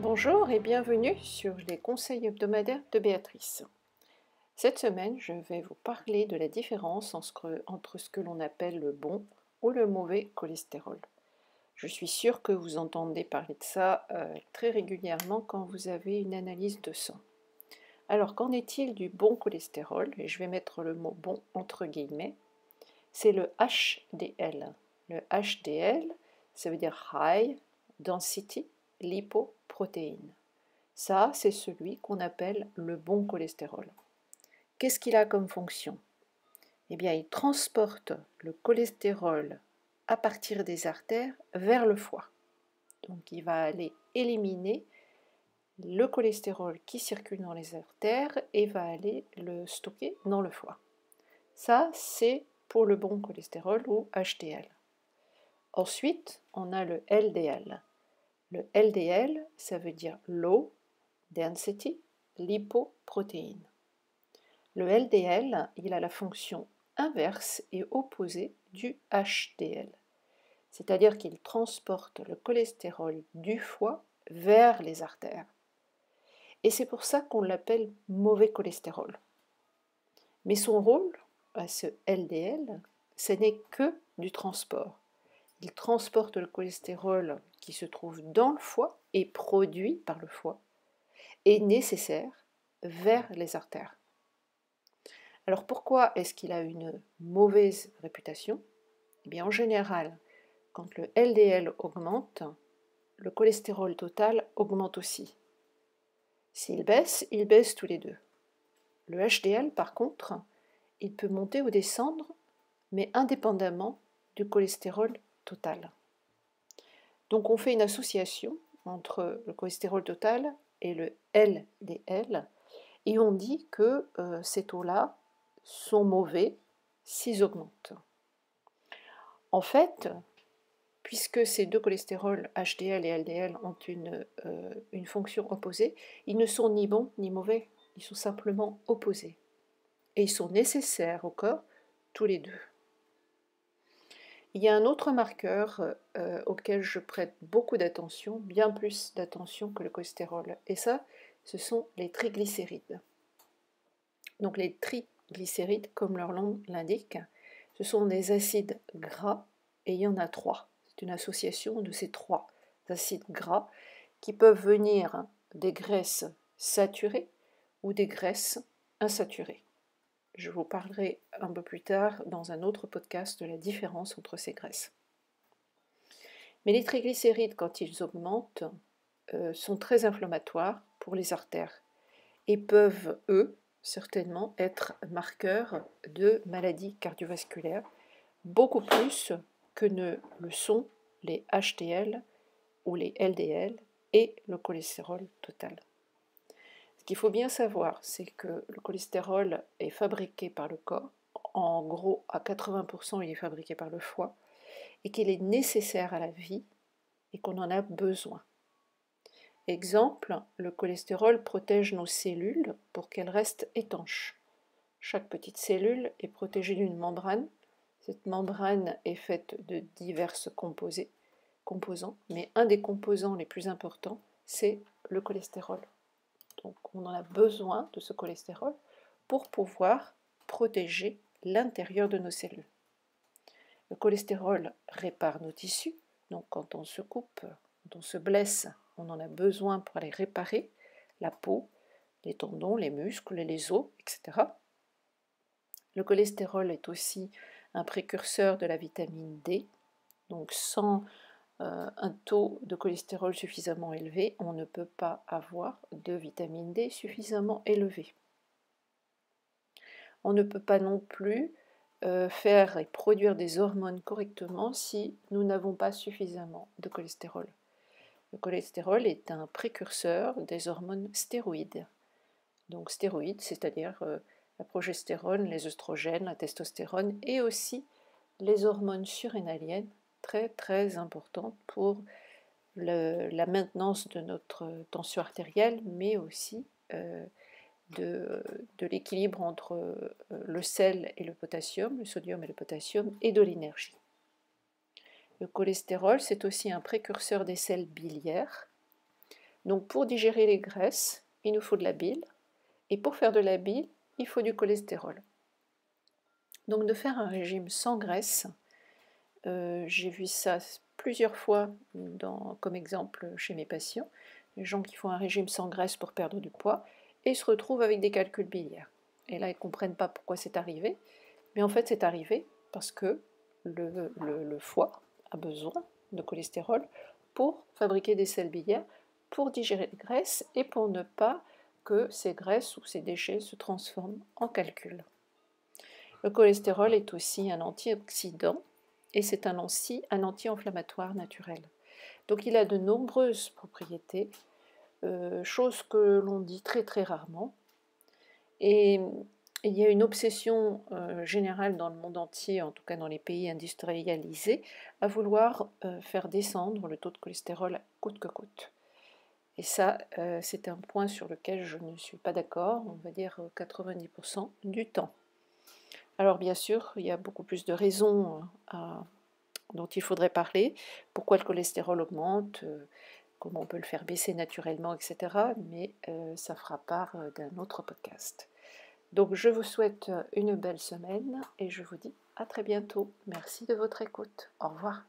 Bonjour et bienvenue sur les conseils hebdomadaires de Béatrice. Cette semaine, je vais vous parler de la différence entre ce que l'on appelle le bon ou le mauvais cholestérol. Je suis sûre que vous entendez parler de ça très régulièrement quand vous avez une analyse de sang. Alors, qu'en est-il du bon cholestérol? Et je vais mettre le mot bon entre guillemets. C'est le HDL. Le HDL, ça veut dire High Density Lipoprotein. Ça, c'est celui qu'on appelle le bon cholestérol. Qu'est-ce qu'il a comme fonction? Eh bien, il transporte le cholestérol à partir des artères vers le foie. Donc, il va aller éliminer le cholestérol qui circule dans les artères et va aller le stocker dans le foie. Ça, c'est pour le bon cholestérol ou HDL. Ensuite, on a le LDL. Le LDL, ça veut dire Low Density Lipoprotein. Le LDL, il a la fonction inverse et opposée du HDL. C'est-à-dire qu'il transporte le cholestérol du foie vers les artères. Et c'est pour ça qu'on l'appelle mauvais cholestérol. Mais son rôle, à ce LDL, ce n'est que du transport. Il transporte le cholestérol qui se trouve dans le foie et produit par le foie est nécessaire vers les artères. Alors pourquoi est-ce qu'il a une mauvaise réputation? Eh bien en général, quand le LDL augmente, le cholestérol total augmente aussi. S'il baisse, ils baissent tous les deux. Le HDL, par contre, il peut monter ou descendre, mais indépendamment du cholestérol total. Donc on fait une association entre le cholestérol total et le LDL, et on dit que ces taux-là sont mauvais s'ils augmentent. En fait, puisque ces deux cholestérols, HDL et LDL, ont une fonction opposée, ils ne sont ni bons ni mauvais, ils sont simplement opposés. Et ils sont nécessaires au corps, tous les deux. Il y a un autre marqueur auquel je prête beaucoup d'attention, bien plus d'attention que le cholestérol, et ça, ce sont les triglycérides. Donc les triglycérides, comme leur nom l'indique, ce sont des acides gras, et il y en a trois. C'est une association de ces trois acides gras qui peuvent venir des graisses saturées ou des graisses insaturées. Je vous parlerai un peu plus tard dans un autre podcast de la différence entre ces graisses. Mais les triglycérides, quand ils augmentent, sont très inflammatoires pour les artères et peuvent, eux, certainement être marqueurs de maladies cardiovasculaires, beaucoup plus que ne le sont les HDL ou les LDL et le cholestérol total. Ce qu'il faut bien savoir, c'est que le cholestérol est fabriqué par le corps, en gros à 80% il est fabriqué par le foie, et qu'il est nécessaire à la vie et qu'on en a besoin. Exemple, le cholestérol protège nos cellules pour qu'elles restent étanches. Chaque petite cellule est protégée d'une membrane. Cette membrane est faite de divers composants, mais un des composants les plus importants, c'est le cholestérol. Donc on en a besoin de ce cholestérol pour pouvoir protéger l'intérieur de nos cellules. Le cholestérol répare nos tissus, donc quand on se coupe, quand on se blesse, on en a besoin pour aller réparer la peau, les tendons, les muscles, les os, etc. Le cholestérol est aussi un précurseur de la vitamine D, donc sans un taux de cholestérol suffisamment élevé, on ne peut pas avoir de vitamine D suffisamment élevée. On ne peut pas non plus faire et produire des hormones correctement si nous n'avons pas suffisamment de cholestérol. Le cholestérol est un précurseur des hormones stéroïdes. Donc stéroïdes, c'est-à-dire la progestérone, les œstrogènes, la testostérone et aussi les hormones surrénaliennes, très très importantes pour la maintenance de notre tension artérielle, mais aussi de l'équilibre entre le sel et le potassium, le sodium et le potassium, et de l'énergie. Le cholestérol, c'est aussi un précurseur des sels biliaires. Donc pour digérer les graisses, il nous faut de la bile, et pour faire de la bile, il faut du cholestérol. Donc de faire un régime sans graisse, j'ai vu ça plusieurs fois comme exemple chez mes patients, les gens qui font un régime sans graisse pour perdre du poids, et ils se retrouvent avec des calculs biliaires. Et là, ils ne comprennent pas pourquoi c'est arrivé, mais en fait c'est arrivé parce que le foie a besoin de cholestérol pour fabriquer des sels biliaires, pour digérer les graisses et pour ne pas que ces graisses ou ces déchets se transforment en calcul. Le cholestérol est aussi un antioxydant et c'est un anti-inflammatoire naturel. Donc il a de nombreuses propriétés, chose que l'on dit très très rarement. Et il y a une obsession générale dans le monde entier, en tout cas dans les pays industrialisés, à vouloir faire descendre le taux de cholestérol coûte que coûte. Et ça, c'est un point sur lequel je ne suis pas d'accord, on va dire 90% du temps. Alors bien sûr, il y a beaucoup plus de raisons dont il faudrait parler. Pourquoi le cholestérol augmente, comment on peut le faire baisser naturellement, etc. Mais ça fera part d'un autre podcast. Donc je vous souhaite une belle semaine et je vous dis à très bientôt. Merci de votre écoute. Au revoir.